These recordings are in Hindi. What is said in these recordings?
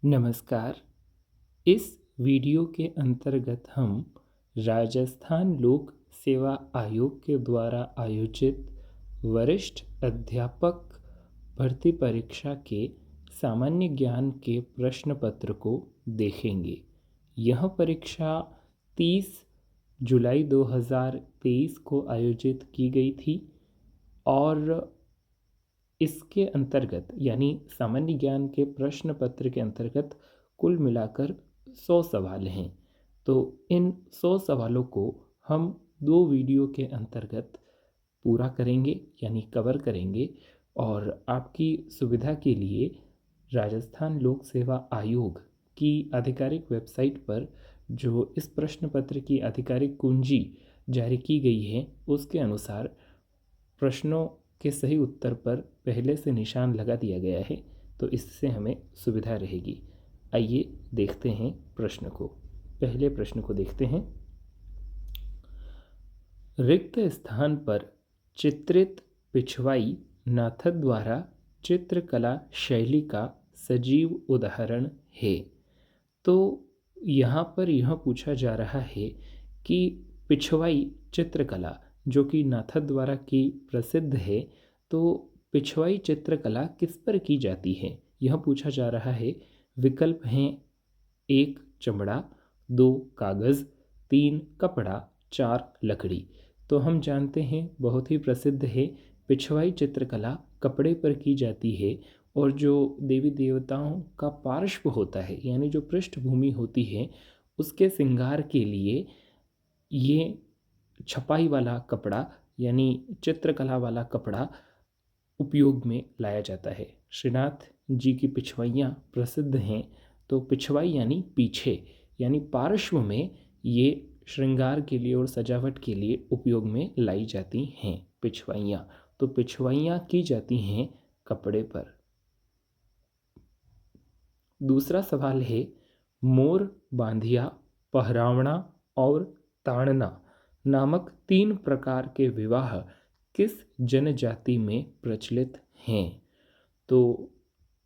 नमस्कार। इस वीडियो के अंतर्गत हम राजस्थान लोक सेवा आयोग के द्वारा आयोजित वरिष्ठ अध्यापक भर्ती परीक्षा के सामान्य ज्ञान के प्रश्न पत्र को देखेंगे। यह परीक्षा 30 जुलाई 2023 को आयोजित की गई थी और इसके अंतर्गत यानी सामान्य ज्ञान के प्रश्न पत्र के अंतर्गत कुल मिलाकर 100 सवाल हैं। तो इन 100 सवालों को हम 2 वीडियो के अंतर्गत पूरा करेंगे यानी कवर करेंगे और आपकी सुविधा के लिए राजस्थान लोक सेवा आयोग की आधिकारिक वेबसाइट पर जो इस प्रश्न पत्र की आधिकारिक कुंजी जारी की गई है उसके अनुसार प्रश्नों के सही उत्तर पर पहले से निशान लगा दिया गया है, तो इससे हमें सुविधा रहेगी। आइए देखते हैं प्रश्न को। पहले प्रश्न को देखते हैं। रिक्त स्थान पर चित्रित पिछवाई नाथक द्वारा चित्रकला शैली का सजीव उदाहरण है। तो यहाँ पर यह पूछा जा रहा है कि पिछवाई चित्रकला जो कि नाथक द्वारा की प्रसिद्ध है, तो पिछवाई चित्रकला किस पर की जाती है यह पूछा जा रहा है। विकल्प हैं 1 चमड़ा, 2 कागज़, 3 कपड़ा, 4 लकड़ी। तो हम जानते हैं बहुत ही प्रसिद्ध है पिछवाई चित्रकला कपड़े पर की जाती है और जो देवी देवताओं का पार्श्व होता है यानी जो पृष्ठभूमि होती है उसके श्रृंगार के लिए ये छपाई वाला कपड़ा यानी चित्रकला वाला कपड़ा उपयोग में लाया जाता है। श्रीनाथ जी की पिछवाइयाँ प्रसिद्ध हैं, तो पिछवाई यानी पीछे यानी पार्श्व में ये श्रृंगार के लिए और सजावट के लिए उपयोग में लाई जाती हैं पिछवाइयाँ। तो पिछवाइयाँ की जाती हैं कपड़े पर। दूसरा सवाल है, मोर बांधिया, पहरावना और ताड़ना नामक 3 प्रकार के विवाह किस जनजाति में प्रचलित हैं। तो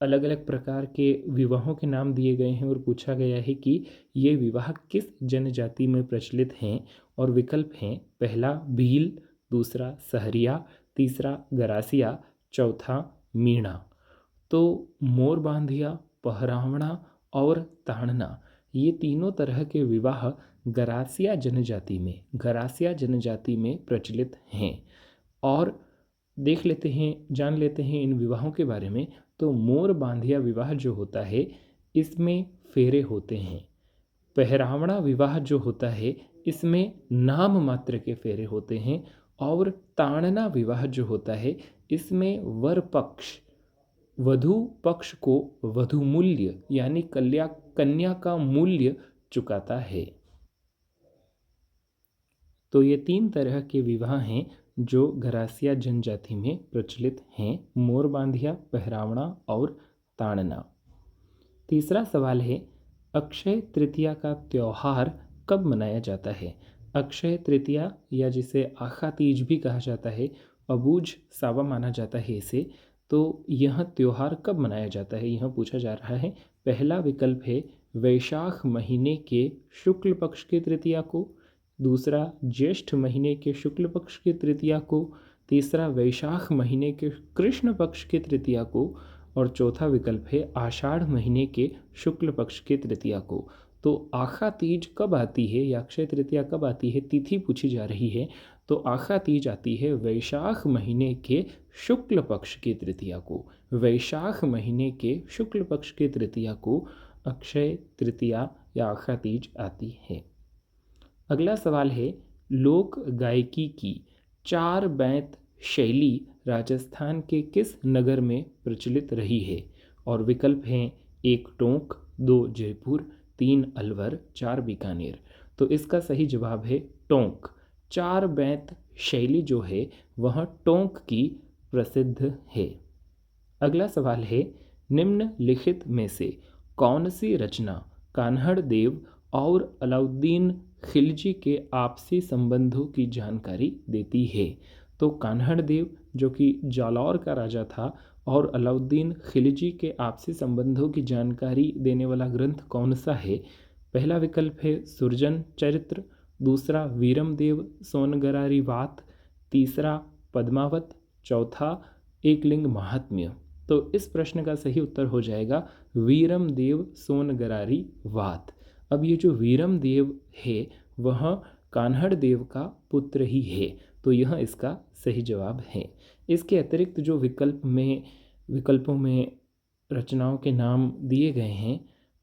अलग अलग प्रकार के विवाहों के नाम दिए गए हैं और पूछा गया है कि ये विवाह किस जनजाति में प्रचलित हैं और विकल्प हैं पहला भील, दूसरा सहरिया, तीसरा गरासिया, चौथा मीणा। तो मोर बांधिया, पहरावना और ताड़ना ये तीनों तरह के विवाह गरासिया जनजाति में प्रचलित हैं। और देख लेते हैं, जान लेते हैं इन विवाहों के बारे में। तो मोर बांधिया विवाह जो होता है इसमें फेरे होते हैं। पहरावना विवाह जो होता है इसमें नाम मात्र के फेरे होते हैं। और ताड़ना विवाह जो होता है इसमें वर पक्ष वधु पक्ष को वधु मूल्य यानी कन्या का मूल्य चुकाता है। तो ये 3 तरह के विवाह हैं जो गरासिया जनजाति में प्रचलित हैं, मोर बांधिया, पहरावना और ताड़ना। तीसरा सवाल है, अक्षय तृतीया का त्यौहार कब मनाया जाता है। अक्षय तृतीया या जिसे आखा तीज भी कहा जाता है, अबूझ सावा माना जाता है इसे। तो यह त्यौहार कब मनाया जाता है यह पूछा जा रहा है। पहला विकल्प है वैशाख महीने के शुक्ल पक्ष की तृतीया को, दूसरा ज्येष्ठ महीने के शुक्ल पक्ष की तृतीया को, तीसरा वैशाख महीने के कृष्ण पक्ष की तृतीया को और चौथा विकल्प है आषाढ़ महीने के शुक्ल पक्ष की तृतीया को। तो आखा तीज कब आती है या अक्षय तृतीया कब आती है तिथि पूछी जा रही है। तो आखा तीज आती है वैशाख महीने के शुक्ल पक्ष की तृतीया को। वैशाख महीने के शुक्ल पक्ष की तृतीया को अक्षय तृतीया या आखा तीज आती है। अगला सवाल है, लोक गायकी की 4 बैंत शैली राजस्थान के किस नगर में प्रचलित रही है। और विकल्प हैं 1 टोंक, 2 जयपुर, 3 अलवर, 4 बीकानेर। तो इसका सही जवाब है टोंक। 4 बैंत शैली जो है वह टोंक की प्रसिद्ध है। अगला सवाल है, निम्नलिखित में से कौन सी रचना कान्हड़ देव और अलाउद्दीन खिलजी के आपसी संबंधों की जानकारी देती है। तो कान्हड़ देव जो कि जालौर का राजा था और अलाउद्दीन खिलजी के आपसी संबंधों की जानकारी देने वाला ग्रंथ कौन सा है? पहला विकल्प है सुरजन चरित्र, दूसरा वीरमदेव सोनगरारी वात, तीसरा पद्मावत, चौथा एकलिंग महात्म्य। तो इस प्रश्न का सही उत्तर हो जाएगा वीरमदेव सोनगरारी वात। अब ये जो वीरमदेव है वह कान्हड़ देव का पुत्र ही है, तो यह इसका सही जवाब है। इसके अतिरिक्त जो विकल्पों में रचनाओं के नाम दिए गए हैं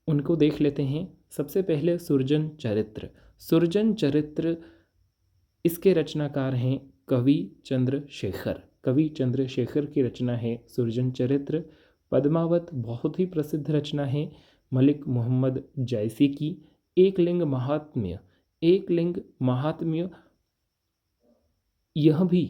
उनको देख लेते हैं। सबसे पहले सुरजन चरित्र। सुरजन चरित्र इसके रचनाकार हैं कवि चंद्रशेखर। कवि चंद्रशेखर की रचना है सुरजन चरित्र। पद्मावत बहुत ही प्रसिद्ध रचना है मलिक मोहम्मद जायसी की। एकलिंग महात्म्य, एकलिंग महात्म्य यह भी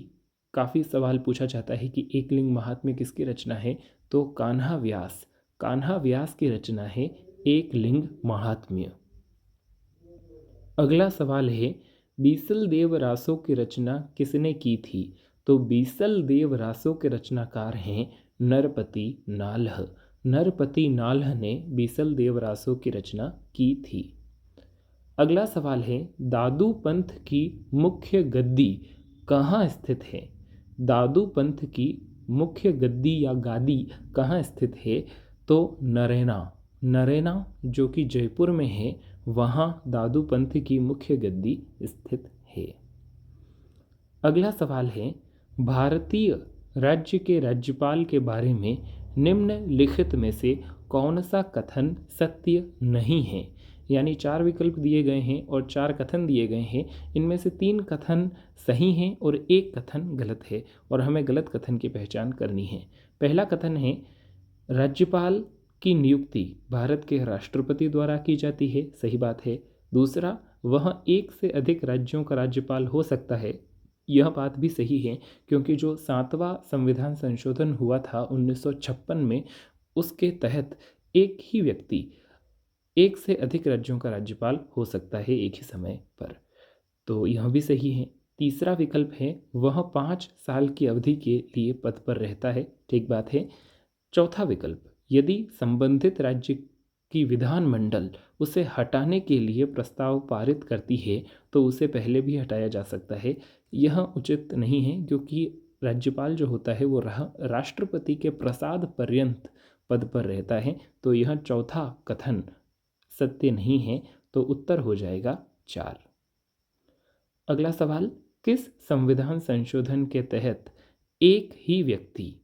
काफ़ी सवाल पूछा जाता है कि एकलिंग महात्म्य किसकी रचना है, तो कान्हा व्यास, कान्हा व्यास की रचना है एकलिंग महात्म्य। अगला सवाल है बीसल देव रासों की रचना किसने की थी? तो बीसल देव रासों के रचनाकार हैं नरपति नाल्ह। नरपति नाल्ह ने बीसल देव रासों की रचना की थी। अगला सवाल है दादू पंथ की मुख्य गद्दी कहाँ स्थित है? दादू पंथ की मुख्य गद्दी या गादी कहाँ स्थित है? तो नरैना, नरैना जो कि जयपुर में है, वहाँ दादू पंथ की मुख्य गद्दी स्थित है। अगला सवाल है भारतीय राज्य के राज्यपाल के बारे में निम्नलिखित में से कौन सा कथन सत्य नहीं है? यानी 4 विकल्प दिए गए हैं और 4 कथन दिए गए हैं। इनमें से 3 कथन सही हैं और 1 कथन गलत है और हमें गलत कथन की पहचान करनी है। पहला कथन है राज्यपाल की नियुक्ति भारत के राष्ट्रपति द्वारा की जाती है, सही बात है। दूसरा, वह एक से अधिक राज्यों का राज्यपाल हो सकता है, यह बात भी सही है क्योंकि जो 7वां संविधान संशोधन हुआ था 1956 में, उसके तहत एक ही व्यक्ति एक से अधिक राज्यों का राज्यपाल हो सकता है एक ही समय पर, तो यह भी सही है। तीसरा विकल्प है वह 5 साल की अवधि के लिए पद पर रहता है, ठीक बात है। चौथा विकल्प, यदि संबंधित राज्य की विधानमंडल उसे हटाने के लिए प्रस्ताव पारित करती है तो उसे पहले भी हटाया जा सकता है, यह उचित नहीं है क्योंकि राज्यपाल जो होता है वो राष्ट्रपति के प्रसाद पर्यंत पद पर रहता है, तो यह चौथा कथन सत्य नहीं है, तो उत्तर हो जाएगा 4। अगला सवाल, किस संविधान संशोधन के तहत एक ही व्यक्ति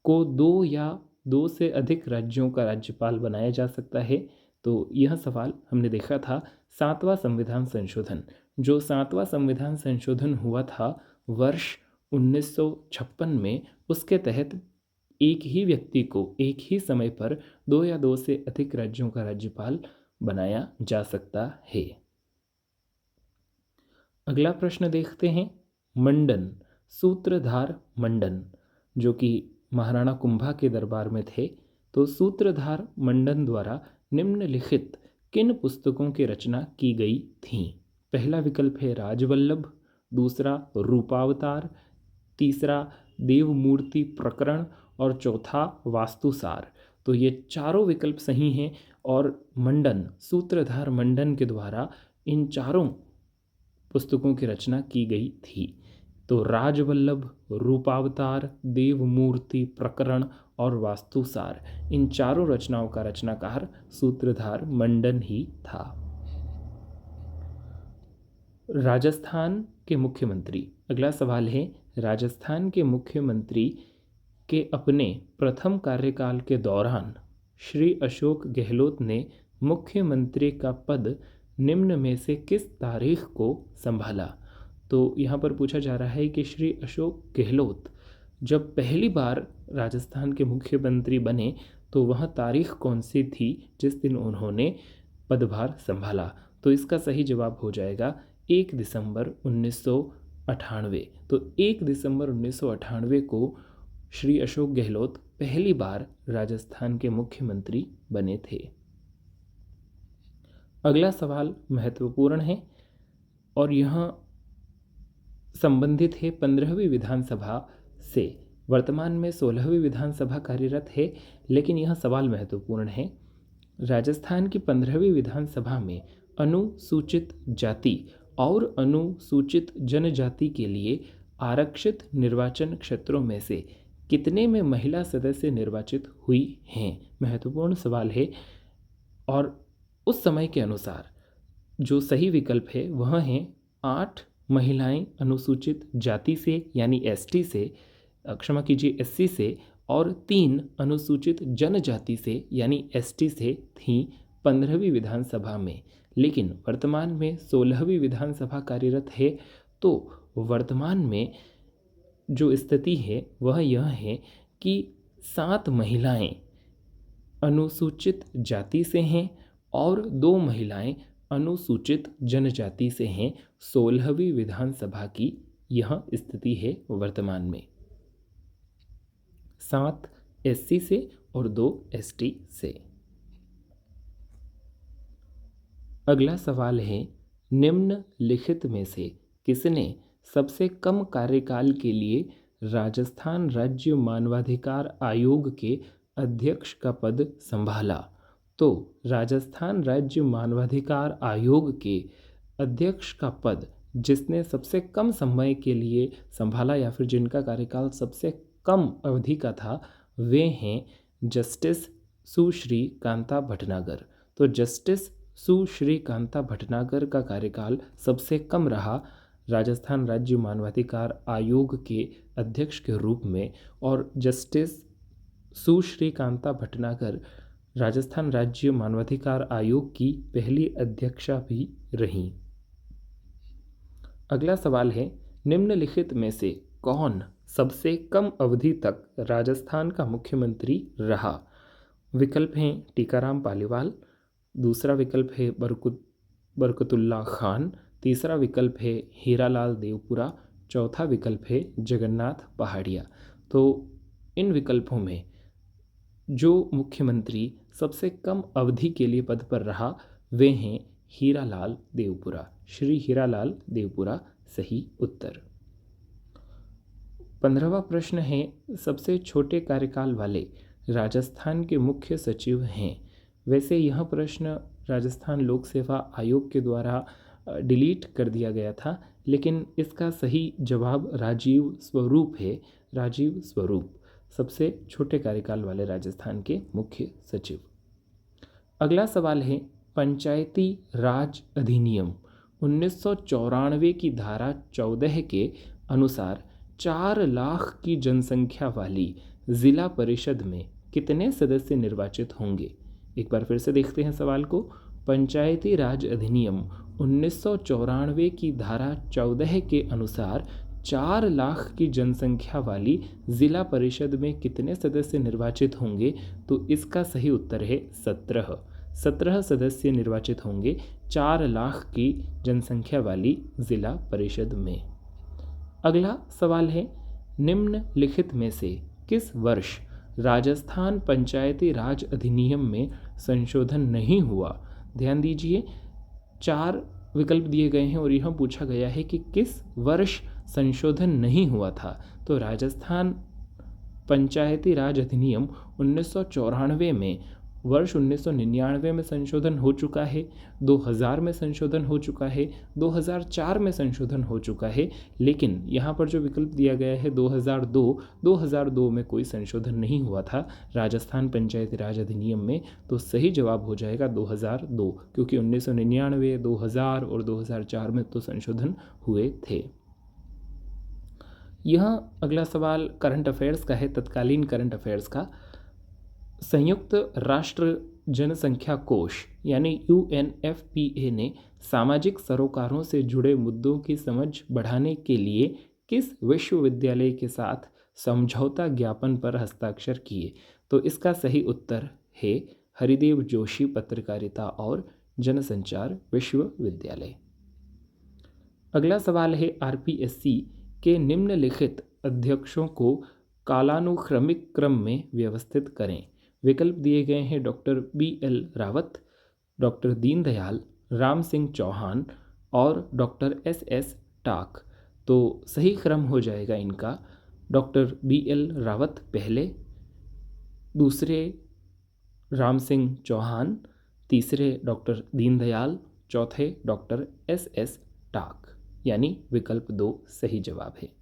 को 2 या 2 से अधिक राज्यों का राज्यपाल बनाया जा सकता है? तो यह सवाल हमने देखा था 7वां संविधान संशोधन। जो 7वां संविधान संशोधन हुआ था वर्ष 1956 में, उसके तहत एक ही व्यक्ति को एक ही समय पर 2 या 2 से अधिक राज्यों का राज्यपाल बनाया जा सकता है। अगला प्रश्न देखते हैं। मंडन, सूत्रधार मंडन जो कि महाराणा कुंभा के दरबार में थे, तो सूत्रधार मंडन द्वारा निम्नलिखित किन पुस्तकों की रचना की गई थी? पहला विकल्प है राजवल्लभ, दूसरा रूपावतार, तीसरा देवमूर्ति प्रकरण और चौथा वास्तुसार। तो ये चारों विकल्प सही हैं और मंडन, सूत्रधार मंडन के द्वारा इन चारों पुस्तकों की रचना की गई थी। तो राजवल्लभ, रूपावतार, देवमूर्ति प्रकरण और वास्तुसार, इन चारों रचनाओं का रचनाकार सूत्रधार मंडन ही था। राजस्थान के मुख्यमंत्री, अगला सवाल है राजस्थान के मुख्यमंत्री के अपने प्रथम कार्यकाल के दौरान श्री अशोक गहलोत ने मुख्यमंत्री का पद निम्न में से किस तारीख को संभाला? तो यहाँ पर पूछा जा रहा है कि श्री अशोक गहलोत जब पहली बार राजस्थान के मुख्यमंत्री बने तो वह तारीख कौन सी थी जिस दिन उन्होंने पदभार संभाला? तो इसका सही जवाब हो जाएगा 1 दिसंबर 1998। तो 1 दिसंबर 1998 को श्री अशोक गहलोत पहली बार राजस्थान के मुख्यमंत्री बने थे। अगला सवाल महत्वपूर्ण है और यह संबंधित है 15वीं विधानसभा से वर्तमान में 16वीं विधानसभा कार्यरत है, लेकिन यह सवाल महत्वपूर्ण है। राजस्थान की 15वीं विधानसभा में अनुसूचित जाति और अनुसूचित जनजाति के लिए आरक्षित निर्वाचन क्षेत्रों में से कितने में महिला सदस्य निर्वाचित हुई हैं? महत्वपूर्ण सवाल है। और उस समय के अनुसार जो सही विकल्प है वह है 8 महिलाएं अनुसूचित जाति से यानी एसटी से, क्षमा कीजिए एससी से, और 3 अनुसूचित जनजाति से यानी एसटी से थीं 15वीं विधानसभा में। लेकिन वर्तमान में 16वीं विधानसभा कार्यरत है। तो वर्तमान में जो स्थिति है वह यह है कि 7 महिलाएं अनुसूचित जाति से हैं और 2 महिलाएं अनुसूचित जनजाति से हैं। 16वीं विधानसभा की यह स्थिति है वर्तमान में, 7 एससी से और 2 एसटी से। अगला सवाल है, निम्नलिखित में से किसने सबसे कम कार्यकाल के लिए राजस्थान राज्य मानवाधिकार आयोग के अध्यक्ष का पद संभाला? तो राजस्थान राज्य मानवाधिकार आयोग के अध्यक्ष का पद जिसने सबसे कम समय के लिए संभाला या फिर जिनका कार्यकाल सबसे कम अवधि का था, वे हैं जस्टिस सुश्री कांता भटनागर। तो जस्टिस सुश्री कांता भटनागर का कार्यकाल सबसे कम रहा राजस्थान राज्य मानवाधिकार आयोग के अध्यक्ष के रूप में, और जस्टिस सुश्री कांता भटनागर राजस्थान राज्य मानवाधिकार आयोग की पहली अध्यक्षा भी रहीं। अगला सवाल है, निम्नलिखित में से कौन सबसे कम अवधि तक राजस्थान का मुख्यमंत्री रहा? विकल्प हैं टीकाराम पालीवाल, दूसरा विकल्प है बरकतुल्ला खान, तीसरा विकल्प है हीरालाल देवपुरा, चौथा विकल्प है जगन्नाथ पहाड़िया। तो इन विकल्पों में जो मुख्यमंत्री सबसे कम अवधि के लिए पद पर रहा वे हैं हीरालाल देवपुरा। श्री हीरालाल देवपुरा सही उत्तर। 15वां प्रश्न है, सबसे छोटे कार्यकाल वाले राजस्थान के मुख्य सचिव हैं। वैसे यह प्रश्न राजस्थान लोक सेवा आयोग के द्वारा डिलीट कर दिया गया था, लेकिन इसका सही जवाब राजीव स्वरूप है। राजीव स्वरूप सबसे छोटे कार्यकाल वाले राजस्थान के मुख्य सचिव। अगला सवाल है, पंचायती राज अधिनियम 1994 की धारा 14 के अनुसार 4 लाख की जनसंख्या वाली जिला परिषद में कितने सदस्य निर्वाचित होंगे? एक बार फिर से देखते हैं सवाल को। पंचायती राज अधिनियम 1994 की धारा 14 के अनुसार 4 लाख की जनसंख्या वाली जिला परिषद में कितने सदस्य निर्वाचित होंगे? तो इसका सही उत्तर है 17 सदस्य निर्वाचित होंगे 4 लाख की जनसंख्या वाली जिला परिषद में। अगला सवाल है, निम्नलिखित में से किस वर्ष राजस्थान पंचायती राज अधिनियम में संशोधन नहीं हुआ? ध्यान दीजिए, 4 विकल्प दिए गए हैं और यह पूछा गया है कि किस वर्ष संशोधन नहीं हुआ था। तो राजस्थान पंचायती राज अधिनियम 1994 में वर्ष 1999 में संशोधन हो चुका है, 2000 में संशोधन हो चुका है, 2004 में संशोधन हो चुका है, लेकिन यहाँ पर जो विकल्प दिया गया है 2002 में कोई संशोधन नहीं हुआ था राजस्थान पंचायती राज अधिनियम में। तो सही जवाब हो जाएगा 2002, क्योंकि 1999, 2000 और 2004 में तो संशोधन हुए थे। यह अगला सवाल करंट अफेयर्स का है, तत्कालीन करंट अफेयर्स का। संयुक्त राष्ट्र जनसंख्या कोष यानी UNFPA ने सामाजिक सरोकारों से जुड़े मुद्दों की समझ बढ़ाने के लिए किस विश्वविद्यालय के साथ समझौता ज्ञापन पर हस्ताक्षर किए? तो इसका सही उत्तर है हरिदेव जोशी पत्रकारिता और जनसंचार विश्वविद्यालय। अगला सवाल है, RPSC के निम्नलिखित अध्यक्षों को कालानुक्रमिक क्रम में व्यवस्थित करें। विकल्प दिए गए हैं doctor BL Rawat, doctor Deendayal, Ram Singh Chauhan और डॉक्टर SS टाक। तो सही क्रम हो जाएगा इनका डॉक्टर BL रावत पहले, दूसरे राम सिंह चौहान, तीसरे डॉक्टर दीनदयाल, चौथे डॉक्टर SS टाक, यानी विकल्प 2 सही जवाब है।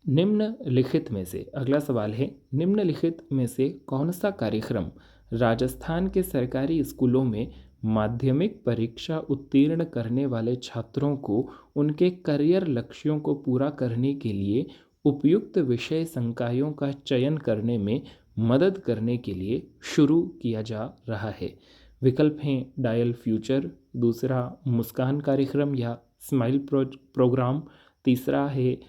निम्नलिखित में से, अगला सवाल है, निम्नलिखित में से कौन सा कार्यक्रम राजस्थान के सरकारी स्कूलों में माध्यमिक परीक्षा उत्तीर्ण करने वाले छात्रों को उनके करियर लक्ष्यों को पूरा करने के लिए उपयुक्त विषय संकायों का चयन करने में मदद करने के लिए शुरू किया जा रहा है? विकल्प हैं डायल फ्यूचर, दूसरा मुस्कान कार्यक्रम या स्माइल प्रोग्राम, तीसरा है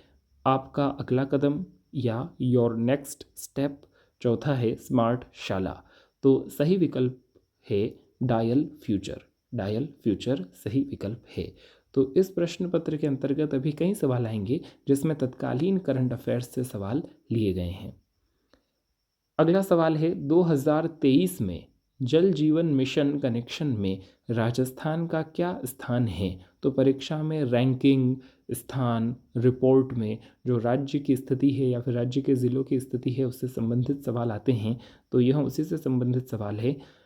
आपका अगला कदम या योर नेक्स्ट स्टेप, चौथा है स्मार्ट शाला। तो सही विकल्प है डायल फ्यूचर। डायल फ्यूचर सही विकल्प है। तो इस प्रश्न पत्र के अंतर्गत अभी कई सवाल आएंगे जिसमें तत्कालीन करंट अफेयर्स से सवाल लिए गए हैं। अगला सवाल है, 2023 में जल जीवन मिशन कनेक्शन में राजस्थान का क्या स्थान है? तो परीक्षा में रैंकिंग, स्थान, रिपोर्ट में जो राज्य की स्थिति है या फिर राज्य के ज़िलों की स्थिति है उससे संबंधित सवाल आते हैं, तो यह उसी से संबंधित सवाल है।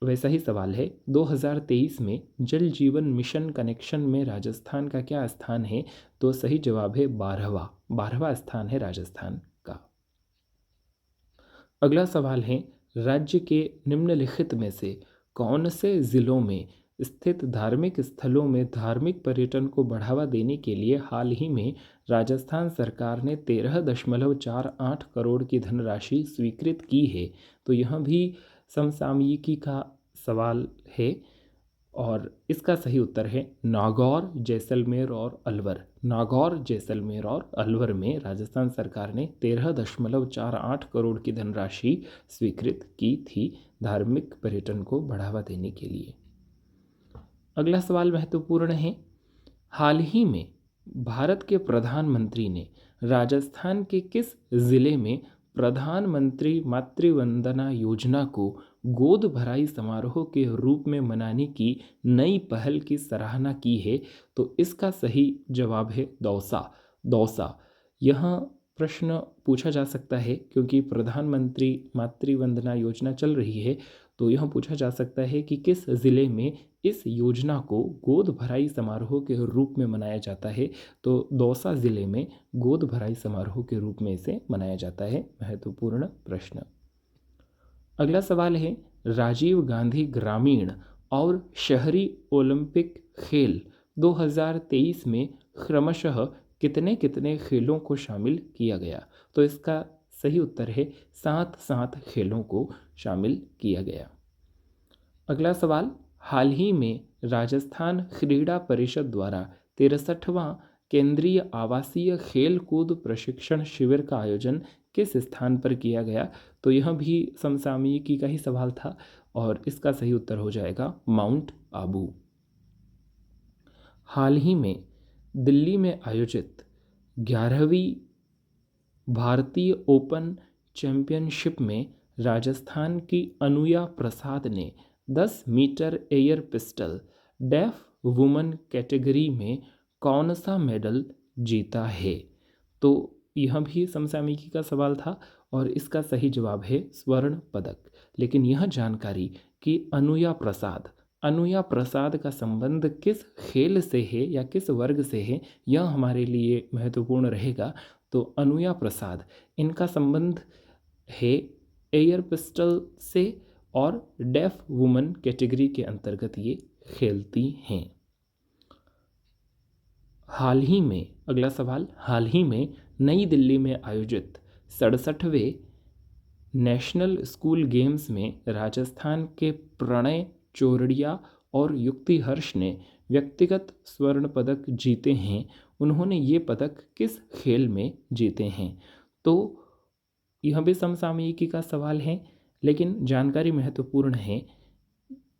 वैसा ही सवाल है, 2023 में जल जीवन मिशन कनेक्शन में राजस्थान का क्या स्थान है? तो सही जवाब है 12वां स्थान है राजस्थान का। अगला सवाल है, राज्य के निम्नलिखित में से कौन से ज़िलों में स्थित धार्मिक स्थलों में धार्मिक पर्यटन को बढ़ावा देने के लिए हाल ही में राजस्थान सरकार ने 13.48 करोड़ की धनराशि स्वीकृत की है? तो यह भी समसामयिकी का सवाल है और इसका सही उत्तर है नागौर, जैसलमेर और अलवर। नागौर, जैसलमेर और अलवर में राजस्थान सरकार ने 13.48 करोड़ की धनराशि स्वीकृत की थी धार्मिक पर्यटन को बढ़ावा देने के लिए। अगला सवाल महत्वपूर्ण है, हाल ही में भारत के प्रधानमंत्री ने राजस्थान के किस जिले में प्रधानमंत्री मातृ वंदना योजना को गोद भराई समारोह के रूप में मनाने की नई पहल की सराहना की है? तो इसका सही जवाब है दौसा। दौसा। यह प्रश्न पूछा जा सकता है क्योंकि प्रधानमंत्री मातृ वंदना योजना चल रही है, तो यह पूछा जा सकता है कि किस ज़िले में इस योजना को गोद भराई समारोह के रूप में मनाया जाता है? तो दौसा ज़िले में गोद भराई समारोह के रूप में इसे मनाया जाता है। महत्वपूर्ण प्रश्न। अगला सवाल है, राजीव गांधी ग्रामीण और शहरी ओलंपिक खेल 2023 में क्रमशः कितने कितने खेलों को शामिल किया गया? तो इसका सही उत्तर है 7 खेलों को शामिल किया गया। अगला सवाल, हाल ही में राजस्थान क्रीड़ा परिषद द्वारा 63वां केंद्रीय आवासीय खेल कूद प्रशिक्षण शिविर का आयोजन किस स्थान पर किया गया? तो यह भी समसामयिकी का ही सवाल था और इसका सही उत्तर हो जाएगा माउंट आबू। हाल ही में दिल्ली में आयोजित 11वीं भारतीय ओपन चैंपियनशिप में राजस्थान की अनुया प्रसाद ने 10 metre air pistol deaf woman category में कौन सा मेडल जीता है? तो यह भी समसामयिकी का सवाल था और इसका सही जवाब है स्वर्ण पदक। लेकिन यह जानकारी कि अनुया प्रसाद का संबंध किस खेल से है या किस वर्ग से है, यह हमारे लिए महत्वपूर्ण रहेगा। तो अनुया प्रसाद, इनका संबंध है एयर पिस्टल से और डेफ वुमन कैटेगरी के अंतर्गत ये खेलती हैं। हाल ही में, अगला सवाल, हाल ही में नई दिल्ली में आयोजित 67वें नेशनल स्कूल गेम्स में राजस्थान के प्रणय चोरड़िया और युक्ति हर्ष ने व्यक्तिगत स्वर्ण पदक जीते हैं। उन्होंने ये पदक किस खेल में जीते हैं? तो यह भी समसामयिकी का सवाल है, लेकिन जानकारी महत्वपूर्ण है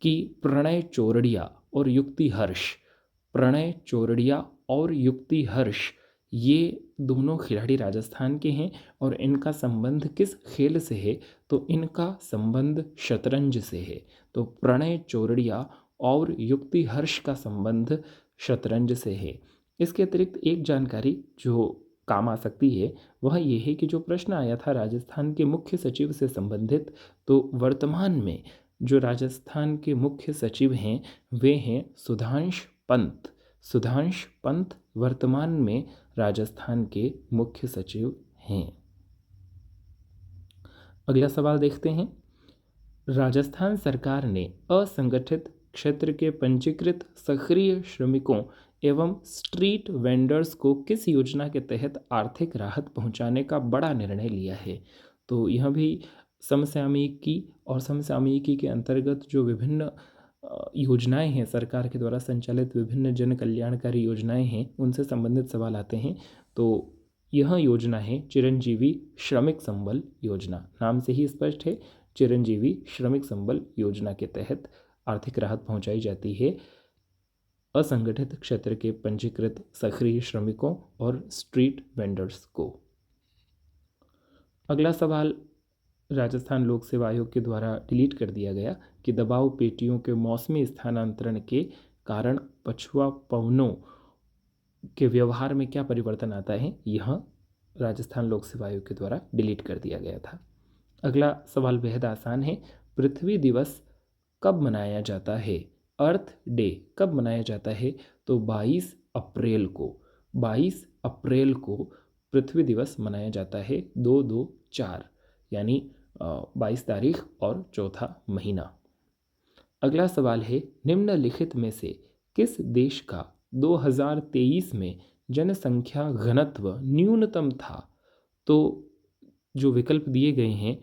कि प्रणय चोरड़िया और युक्ति हर्ष ये दोनों खिलाड़ी राजस्थान के हैं और इनका संबंध किस खेल से है? तो इनका संबंध शतरंज से है। तो प्रणय चोरड़िया और युक्ति हर्ष का संबंध शतरंज से है। इसके अतिरिक्त एक जानकारी जो काम आ सकती है वह ये है कि जो प्रश्न आया था राजस्थान के मुख्य सचिव से संबंधित, तो वर्तमान में जो राजस्थान के मुख्य सचिव हैं वे हैं सुधांश पंत। सुधांश पंत वर्तमान में राजस्थान के मुख्य सचिव हैं। अगला सवाल देखते हैं। राजस्थान सरकार ने असंगठित क्षेत्र के पंजीकृत सक्रिय श्रमिकों एवं स्ट्रीट वेंडर्स को किस योजना के तहत आर्थिक राहत पहुंचाने का बड़ा निर्णय लिया है? तो यह भी समसामयिकी और समसामयिकी के अंतर्गत जो विभिन्न योजनाएं हैं, सरकार के द्वारा संचालित विभिन्न जन कल्याणकारी योजनाएं हैं, उनसे संबंधित सवाल आते हैं। तो यह योजना है चिरंजीवी श्रमिक संबल योजना। नाम से ही स्पष्ट है, चिरंजीवी श्रमिक संबल योजना के तहत आर्थिक राहत पहुंचाई जाती है असंगठित क्षेत्र के पंजीकृत सक्रिय श्रमिकों और स्ट्रीट वेंडर्स को। अगला सवाल राजस्थान लोक सेवा आयोग के द्वारा डिलीट कर दिया गया कि दबाव पेटियों के मौसमी स्थानांतरण के कारण पछुआ पवनों के व्यवहार में क्या परिवर्तन आता है, यह राजस्थान लोक सेवा आयोग के द्वारा डिलीट कर दिया गया था। अगला सवाल बेहद आसान है। पृथ्वी दिवस कब मनाया जाता है? अर्थ डे कब मनाया जाता है? तो 22 अप्रैल को। 22 अप्रैल को पृथ्वी दिवस मनाया जाता है, 2-2-4 यानी 22 तारीख और चौथा महीना। अगला सवाल है, निम्नलिखित में से किस देश का 2023 में जनसंख्या घनत्व न्यूनतम था? तो जो विकल्प दिए गए हैं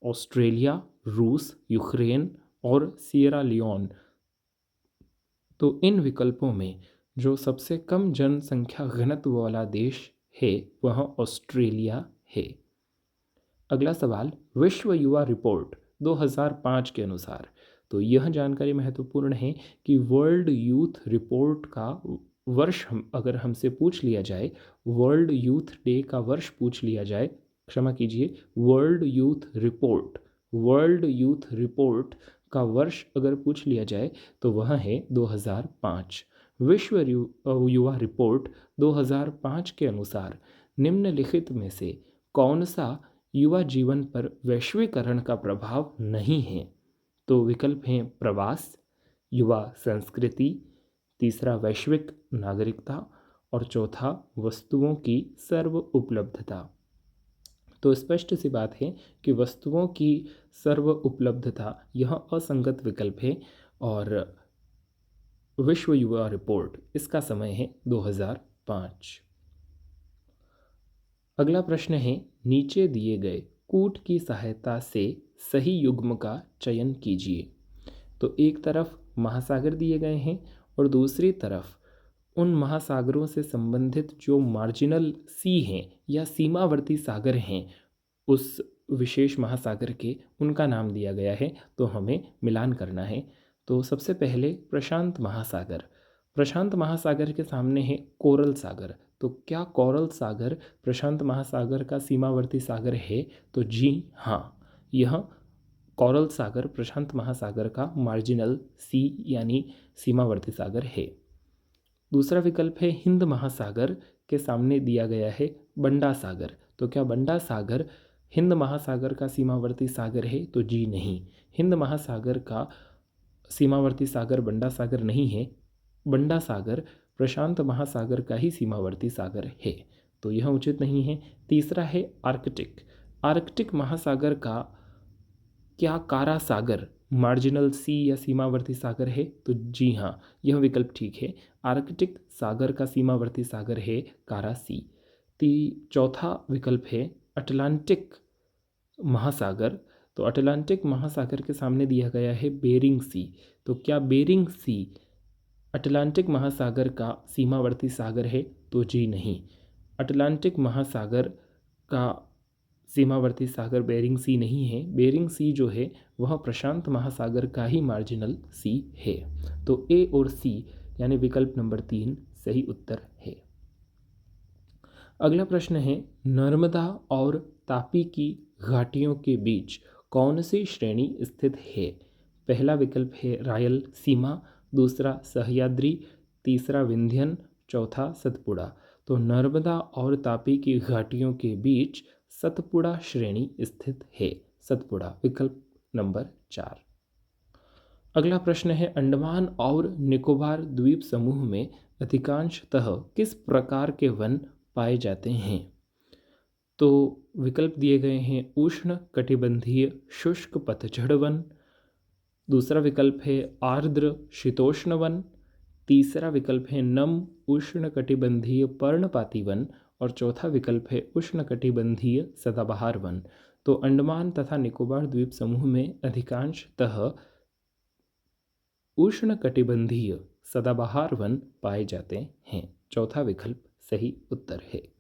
ऑस्ट्रेलिया, रूस, यूक्रेन और सिएरा लियोन। तो इन विकल्पों में जो सबसे कम जनसंख्या घनत्व वाला देश है वह ऑस्ट्रेलिया है। अगला सवाल, विश्व युवा रिपोर्ट 2005 के अनुसार, तो यह जानकारी महत्वपूर्ण है कि वर्ल्ड यूथ रिपोर्ट का वर्ष अगर हमसे पूछ लिया जाए, वर्ल्ड यूथ डे का वर्ष पूछ लिया जाए, क्षमा कीजिए, वर्ल्ड यूथ रिपोर्ट का वर्ष अगर पूछ लिया जाए तो वह है 2005। विश्व युवा रिपोर्ट 2005 के अनुसार निम्नलिखित में से कौन सा युवा जीवन पर वैश्वीकरण का प्रभाव नहीं है? तो विकल्प हैं प्रवास, युवा संस्कृति, तीसरा वैश्विक नागरिकता और चौथा वस्तुओं की सर्व उपलब्धता। तो स्पष्ट सी बात है कि वस्तुओं की सर्व उपलब्धता यह असंगत विकल्प है और विश्व युवा रिपोर्ट इसका समय है 2005। अगला प्रश्न है, नीचे दिए गए कूट की सहायता से सही युग्म का चयन कीजिए। तो एक तरफ महासागर दिए गए हैं और दूसरी तरफ उन महासागरों से संबंधित जो मार्जिनल सी हैं या सीमावर्ती सागर हैं उस विशेष महासागर के, उनका नाम दिया गया है। तो हमें मिलान करना है। तो सबसे पहले प्रशांत महासागर। प्रशांत महासागर के सामने है कोरल सागर। तो क्या कोरल सागर प्रशांत महासागर का सीमावर्ती सागर है? तो जी हाँ, यह कोरल सागर प्रशांत महासागर का मार्जिनल सी यानी सीमावर्ती सागर है। दूसरा विकल्प है हिंद महासागर के सामने दिया गया है बंडा सागर। तो क्या बंडा सागर हिंद महासागर का सीमावर्ती सागर है? तो जी नहीं, हिंद महासागर का सीमावर्ती सागर बंडा सागर नहीं है। बंडा सागर प्रशांत महासागर का ही सीमावर्ती सागर है, तो यह उचित नहीं है। तीसरा है आर्कटिक। आर्कटिक महासागर का क्या कारा सागर मार्जिनल सी या सीमावर्ती सागर है? तो जी हाँ, यह विकल्प ठीक है। आर्कटिक सागर का सीमावर्ती सागर है कारा सी। चौथा विकल्प है अटलांटिक महासागर। तो अटलांटिक महासागर के सामने दिया गया है बेरिंग सी। तो क्या बेरिंग सी अटलांटिक महासागर का सीमावर्ती सागर है? तो जी नहीं, अटलांटिक महासागर का सीमावर्ती सागर बेरिंग सी नहीं है। बेरिंग सी जो है वह प्रशांत महासागर का ही मार्जिनल सी है। तो ए और सी यानी विकल्प नंबर 3 सही उत्तर है। अगला प्रश्न है, नर्मदा और तापी की घाटियों के बीच कौन सी श्रेणी स्थित है? पहला विकल्प है रायल सीमा, दूसरा सह्याद्री, तीसरा विंध्यन, चौथा सतपुड़ा। तो नर्मदा और तापी की घाटियों के बीच सतपुड़ा श्रेणी स्थित है। सतपुड़ा विकल्प नंबर 4। अगला प्रश्न है, अंडमान और निकोबार द्वीप समूह में अधिकांशतः किस प्रकार के वन पाए जाते हैं? तो विकल्प दिए गए हैं, उष्ण कटिबंधीय शुष्क पतझड़ वन, दूसरा विकल्प है आर्द्र शीतोष्ण वन, तीसरा विकल्प है नम उष्ण कटिबंधीय पर्णपाती वन और चौथा विकल्प है उष्ण कटिबंधीय सदाबहार वन। तो अंडमान तथा निकोबार द्वीप समूह में अधिकांशतः उष्ण कटिबंधीय सदाबहार वन पाए जाते हैं। चौथा विकल्प सही उत्तर है।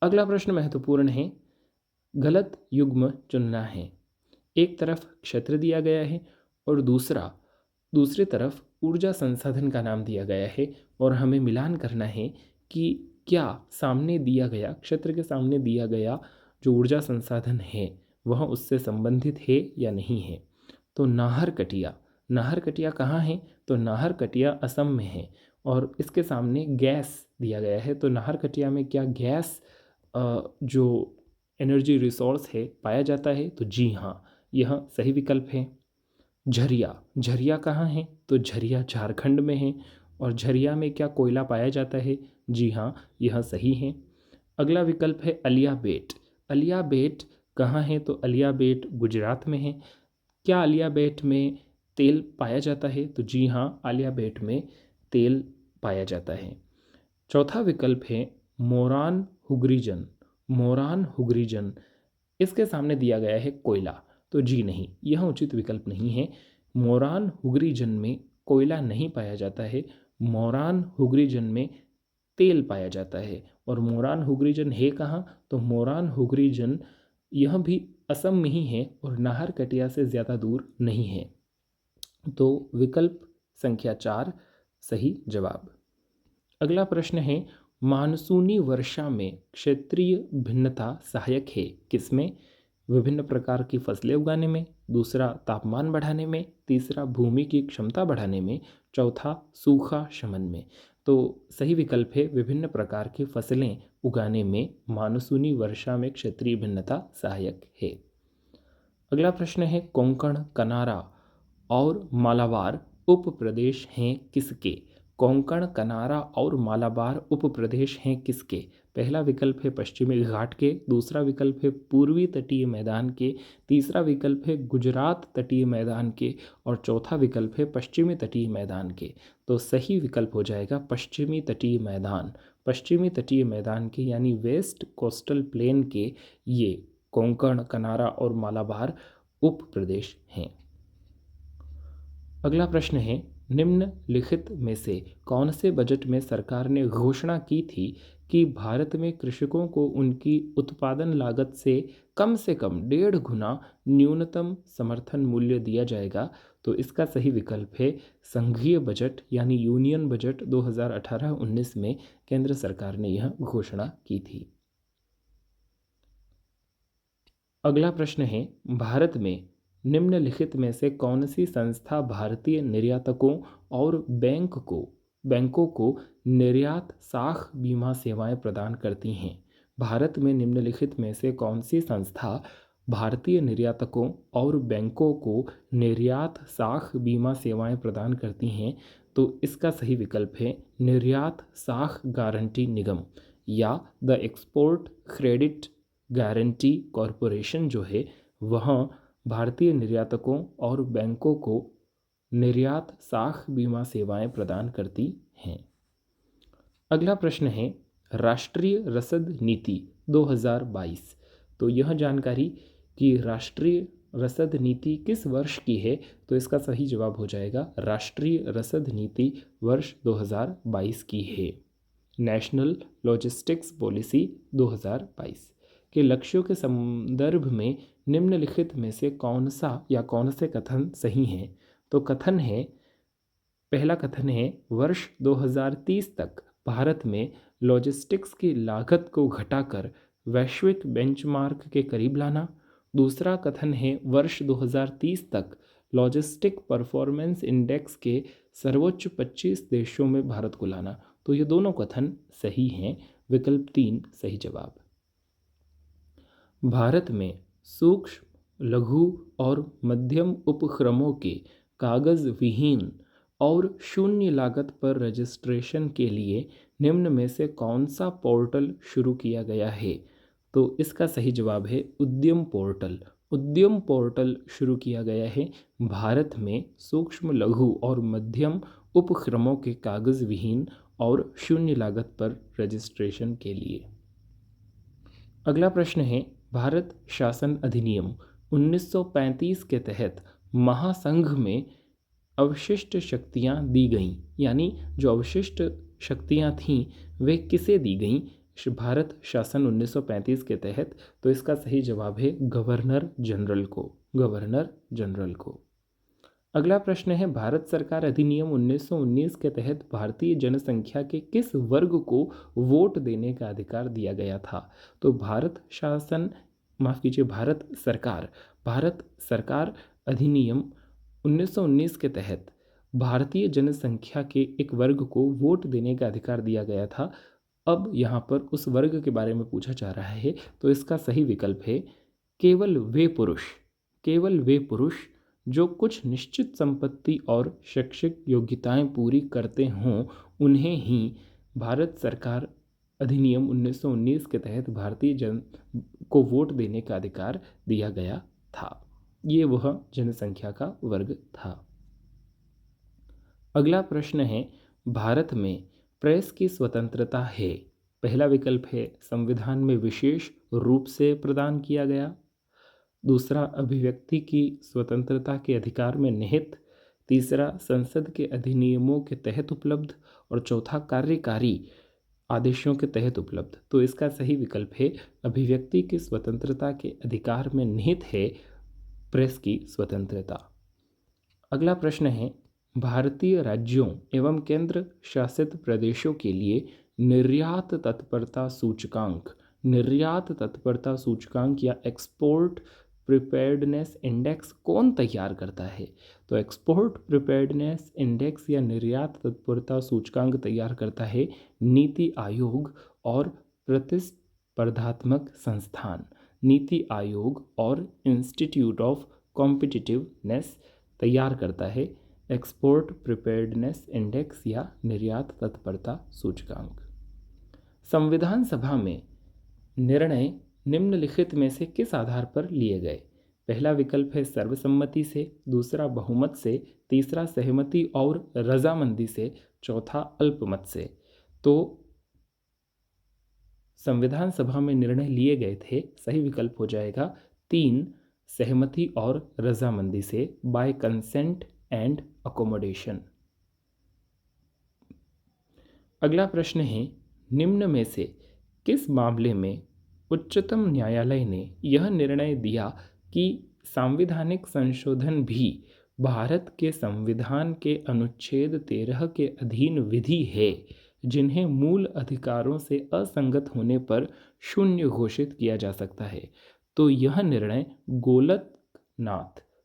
अगला प्रश्न महत्वपूर्ण है, गलत युग्म चुनना है। एक तरफ क्षेत्र दिया गया है और दूसरी तरफ ऊर्जा संसाधन का नाम दिया गया है और हमें मिलान करना है कि क्या सामने दिया गया क्षेत्र के सामने दिया गया जो ऊर्जा संसाधन है वह उससे संबंधित है या नहीं है। तो नाहरकटिया कहाँ है? तो नाहरकटिया असम में है और इसके सामने गैस दिया गया है। तो नाहरकटिया में क्या गैस जो एनर्जी रिसोर्स है पाया जाता है? तो जी हाँ, यह सही विकल्प है। झरिया कहाँ है? तो झरिया झारखंड में है और झरिया में क्या कोयला पाया जाता है? जी हाँ, यह सही है। अगला विकल्प है अलिया बेट कहाँ है? तो अलिया बेट गुजरात में है। क्या अलिया बेट में तेल पाया जाता है? तो जी हाँ, अलिया बेट में तेल पाया जाता है। चौथा विकल्प है मोरान हुगरीजन, इसके सामने दिया गया है कोयला। तो जी नहीं, यह उचित विकल्प नहीं है। मोरान हुगरीजन में कोयला नहीं पाया जाता है, मोरान हुगरीजन में तेल पाया जाता है। और मोरान हुगरीजन है कहाँ? तो मोरान हुगरीजन यह भी असम में ही है और नाहरकटिया से ज़्यादा दूर नहीं है। तो विकल्प संख्या 4 सही जवाब। अगला प्रश्न है, मानसूनी वर्षा में क्षेत्रीय भिन्नता सहायक है किसमें? विभिन्न प्रकार की फसलें उगाने में, दूसरा तापमान बढ़ाने में, तीसरा भूमि की क्षमता बढ़ाने में, चौथा सूखा शमन में। तो सही विकल्प है विभिन्न प्रकार की फसलें उगाने में मानसूनी वर्षा में क्षेत्रीय भिन्नता सहायक है। अगला प्रश्न है, कोंकण, कनारा और मालाबार उप प्रदेश हैं किसके? कोंकण, कनारा और मालाबार उप प्रदेश हैं किसके? पहला विकल्प है पश्चिमी घाट के, दूसरा विकल्प है पूर्वी तटीय मैदान के, तीसरा विकल्प है गुजरात तटीय मैदान के और चौथा विकल्प है पश्चिमी तटीय मैदान के। तो सही विकल्प हो जाएगा पश्चिमी तटीय मैदान। पश्चिमी तटीय मैदान के यानी वेस्ट कोस्टल प्लेन के ये कोंकण, कनारा और मालाबार उप प्रदेश हैं। अगला प्रश्न है, निम्नलिखित में से कौन से बजट में सरकार ने घोषणा की थी कि भारत में कृषकों को उनकी उत्पादन लागत से कम 1.5 गुना न्यूनतम समर्थन मूल्य दिया जाएगा? तो इसका सही विकल्प है संघीय बजट यानी यूनियन बजट 2018-19 में केंद्र सरकार ने यह घोषणा की थी। अगला प्रश्न है, भारत में निम्नलिखित में से कौन सी संस्था भारतीय निर्यातकों और बैंकों को निर्यात साख बीमा सेवाएं प्रदान करती हैं? भारत में निम्नलिखित में से कौन सी संस्था भारतीय निर्यातकों और बैंकों को निर्यात साख बीमा सेवाएं प्रदान करती हैं? तो इसका सही विकल्प है निर्यात साख गारंटी निगम या the export credit guarantee corporation जो है वह भारतीय निर्यातकों और बैंकों को निर्यात साख बीमा सेवाएं प्रदान करती हैं। अगला प्रश्न है, राष्ट्रीय रसद नीति 2022। तो यह जानकारी कि राष्ट्रीय रसद नीति किस वर्ष की है? तो इसका सही जवाब हो जाएगा राष्ट्रीय रसद नीति वर्ष 2022 की है। नेशनल लॉजिस्टिक्स पॉलिसी 2022 के लक्ष्यों के संदर्भ में निम्नलिखित में से कौन से कथन सही हैं? तो पहला कथन है वर्ष 2030 तक भारत में लॉजिस्टिक्स की लागत को घटाकर वैश्विक बेंचमार्क के करीब लाना। दूसरा कथन है वर्ष 2030 तक लॉजिस्टिक परफॉर्मेंस इंडेक्स के सर्वोच्च 25 देशों में भारत को लाना। तो ये दोनों कथन सही हैं। विकल्प 3 सही जवाब। भारत में सूक्ष्म, लघु और मध्यम उपक्रमों के कागज विहीन और शून्य लागत पर रजिस्ट्रेशन के लिए निम्न में से कौन सा पोर्टल शुरू किया गया है? तो इसका सही जवाब है उद्यम पोर्टल। उद्यम पोर्टल शुरू किया गया है भारत में सूक्ष्म, लघु और मध्यम उपक्रमों के कागज विहीन और शून्य लागत पर रजिस्ट्रेशन के लिए। अगला प्रश्न है, भारत शासन अधिनियम 1935 के तहत महासंघ में अवशिष्ट शक्तियां दी गईं, यानी जो अवशिष्ट शक्तियां थीं वे किसे दी गईं भारत शासन 1935 के तहत? तो इसका सही जवाब है गवर्नर जनरल को। गवर्नर जनरल को। अगला प्रश्न है, भारत सरकार अधिनियम 1919 के तहत भारतीय जनसंख्या के किस वर्ग को वोट देने का अधिकार दिया गया था? तो भारत सरकार अधिनियम 1919 के तहत भारतीय जनसंख्या के एक वर्ग को वोट देने का अधिकार दिया गया था। अब यहाँ पर उस वर्ग के बारे में पूछा जा रहा है, तो इसका सही विकल्प है केवल वे पुरुष जो कुछ निश्चित संपत्ति और शैक्षिक योग्यताएं पूरी करते हों उन्हें ही भारत सरकार अधिनियम 1919 के तहत भारतीय जन को वोट देने का अधिकार दिया गया था। ये वह जनसंख्या का वर्ग था। अगला प्रश्न है, भारत में प्रेस की स्वतंत्रता है। पहला विकल्प है संविधान में विशेष रूप से प्रदान किया गया, दूसरा अभिव्यक्ति की स्वतंत्रता के अधिकार में निहित, तीसरा संसद के अधिनियमों के तहत उपलब्ध और चौथा कार्यकारी आदेशों के तहत उपलब्ध। तो इसका सही विकल्प है अभिव्यक्ति की स्वतंत्रता के अधिकार में निहित है प्रेस की स्वतंत्रता। अगला प्रश्न है, भारतीय राज्यों एवं केंद्र शासित प्रदेशों के लिए निर्यात तत्परता सूचकांक या एक्सपोर्ट प्रिपेयर्डनेस इंडेक्स कौन तैयार करता है? तो एक्सपोर्ट प्रिपेयर्डनेस इंडेक्स या निर्यात तत्परता सूचकांक तैयार करता है नीति आयोग और प्रतिस्पर्धात्मक संस्थान। नीति आयोग और इंस्टीट्यूट ऑफ कॉम्पिटिटिवनेस तैयार करता है एक्सपोर्ट प्रिपेयर्डनेस इंडेक्स या निर्यात तत्परता सूचकांक। संविधान सभा में निर्णय निम्नलिखित में से किस आधार पर लिए गए? पहला विकल्प है सर्वसम्मति से, दूसरा बहुमत से, तीसरा सहमति और रजामंदी से, चौथा अल्पमत से। तो संविधान सभा में निर्णय लिए गए थे, सही विकल्प हो जाएगा 3 सहमति और रजामंदी से, बाय कंसेंट एंड अकोमोडेशन। अगला प्रश्न है, निम्न में से किस मामले में उच्चतम न्यायालय ने यह निर्णय दिया कि सांविधानिक संशोधन भी भारत के संविधान के अनुच्छेद 13 के अधीन विधि है, जिन्हें मूल अधिकारों से असंगत होने पर शून्य घोषित किया जा सकता है? तो यह निर्णय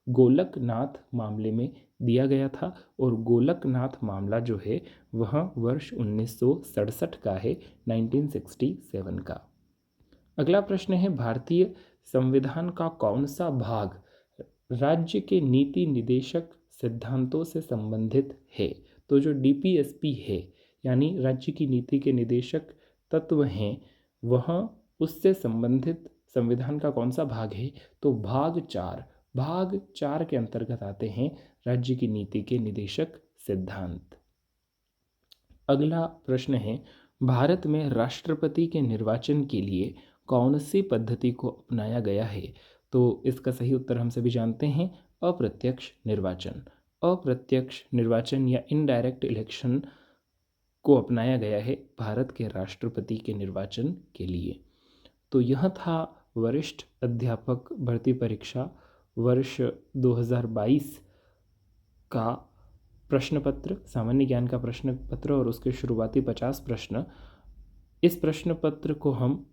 गोलकनाथ मामले में दिया गया था और गोलकनाथ मामला जो है वह वर्ष 1967 का है, 1967 का। अगला प्रश्न है, भारतीय संविधान का कौन सा भाग राज्य के नीति निदेशक सिद्धांतों से संबंधित है? तो जो डीपीएसपी है यानी राज्य की नीति के निदेशक तत्व हैं, वह उससे संबंधित संविधान का कौन सा भाग है? तो भाग 4 के अंतर्गत आते हैं राज्य की नीति के निदेशक सिद्धांत। अगला प्रश्न है, भारत में राष्ट्रपति के निर्वाचन के लिए कौन सी पद्धति को अपनाया गया है? तो इसका सही उत्तर हम सभी जानते हैं, अप्रत्यक्ष निर्वाचन या इनडायरेक्ट इलेक्शन को अपनाया गया है भारत के राष्ट्रपति के निर्वाचन के लिए। तो यह था वरिष्ठ अध्यापक भर्ती परीक्षा वर्ष 2022 का प्रश्न पत्र, सामान्य ज्ञान का प्रश्न पत्र और उसके शुरुआती 50 प्रश्न। इस प्रश्न पत्र को हम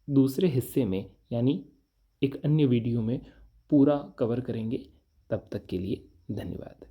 दूसरे हिस्से में यानी एक अन्य वीडियो में पूरा कवर करेंगे। तब तक के लिए धन्यवाद।